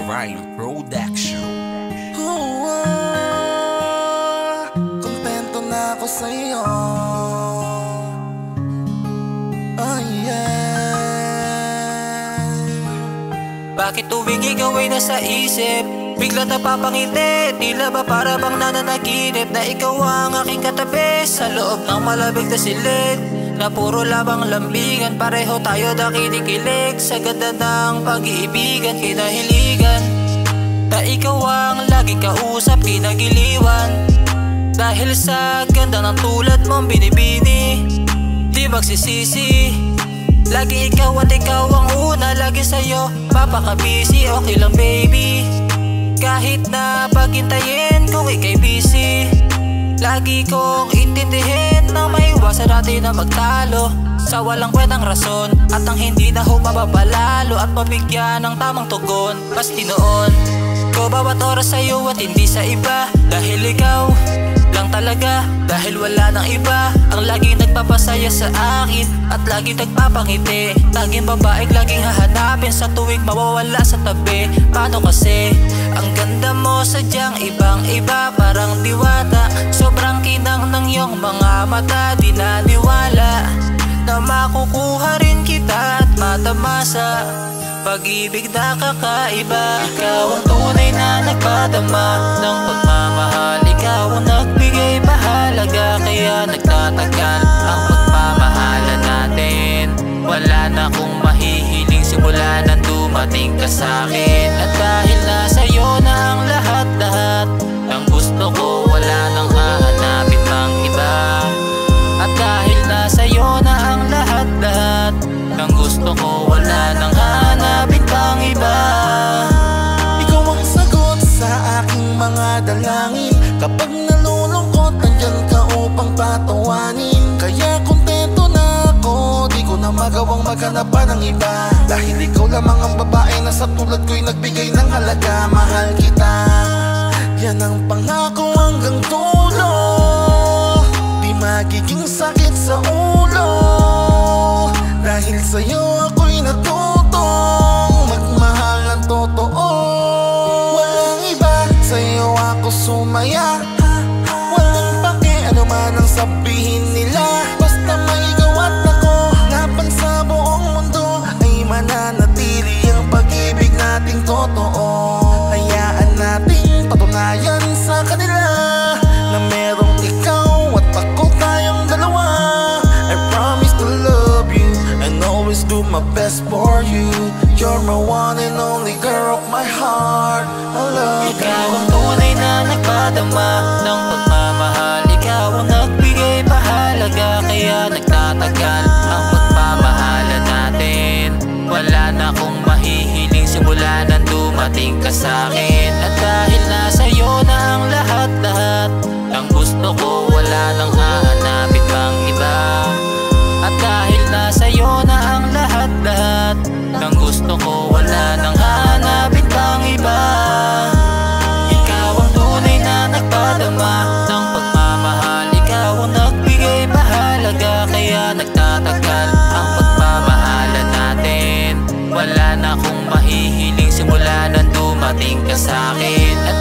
Ryan Production. Kontento na ako sa'yo. Oh yeah. Bakit tuwing ikaw ay nasa isip, bigla napapangiti? Tila ba para bang nananaginip na ikaw ang aking katabi sa loob ng malabig na silid, na puro labang lambingan. Pareho tayo na kinikilig sa ganda ng pag-iibigan, kinahiligan na ikaw ang laging kausap, kinagiliwan. Dahil sa ganda ng tulad mong binibini, di magsisisi. Lagi ikaw at ikaw ang una, lagi sa'yo papakabisi. Okay lang baby, kahit na paghintayin kung ika'y busy. Lagi kong intindihin na maiwasan natin na magtalo sa walang kwentang rason, at ang hindi na humababalo at mabigyan ng tamang tugon. Basti noon ko bawat oras sa'yo at hindi sa iba, dahil ikaw lang talaga, dahil wala nang iba ang laging nagpapasaya sa akin at laging nagpapangiti. Laging babaeng laging hahanapin sa tuwing mawawala sa tabi. Paano kasi ang ganda mo sadyang ibang iba, parang diwata. Sobrang kinang ng iyong mga mata, di naniwala na makukuha rin kita at matamasa. Pag-ibig na kakaiba, ikaw ang tunay na nagpadama ng pagmamahal. Ikaw ang nagbigay mahalaga, kaya nagtatagal ang pagmamahalan natin. Wala na akong mahihiling simula nang dumating ka sa'kin. At dahil nasa'yo na ang lahat-lahat ng gusto ko, wala nang hahanapin pang iba. At dahil nasa'yo na ang lahat-lahat ng gusto ko, wala nang hahanapin pang iba. Ikaw ang sagot sa aking mga dalangin. Kapag nalulungkot, nandyan ka upang patawanin. Kaya kontento na ako, di ko na magawang maghanap pa ng iba. Dahil ikaw lamang ang babae na sa tulad ko'y nagbigay ng halaga. Mahal kita, yan ang pangako hanggang dulo. Di magiging sakit sa ulo, dahil sa'yo ako'y natutong magmahal ng totoo. Walang iba, sa'yo ako sumaya. Walang pake ano man ang sabihin nila, basta may ikaw at ako. Laban sa buong mundo ay mananatili ang pag-ibig nating totoo. Hayaan nating patunayan sa kanila na merong ikaw at ako, tayong dalawa. I promise to love you and always do my best for you. You're my one and only girl of my heart. I love you. Ikaw ang tunay na nagpadama ng pagmamahal. Ikaw ang nagbigay mahalaga, kaya nagtatagal ang pagmamahalan natin. Wala na akong mahihiling simula nang dumating ka sa'kin. At dahil nasa'yo na ang lahat-lahat ng gusto ko, wala nang hahanapin pang iba. At dahil nasa'yo na ang lahat-lahat ng gusto ko, wala nang hahanapin pang iba. Ikaw ang tunay na nagpadama ng pagmamahal. Ikaw ang nagbigay mahalaga, kaya nagtatagal ang pagmamahalan natin. Wala na akong mahihiling simula nang dumating ka sa'kin. At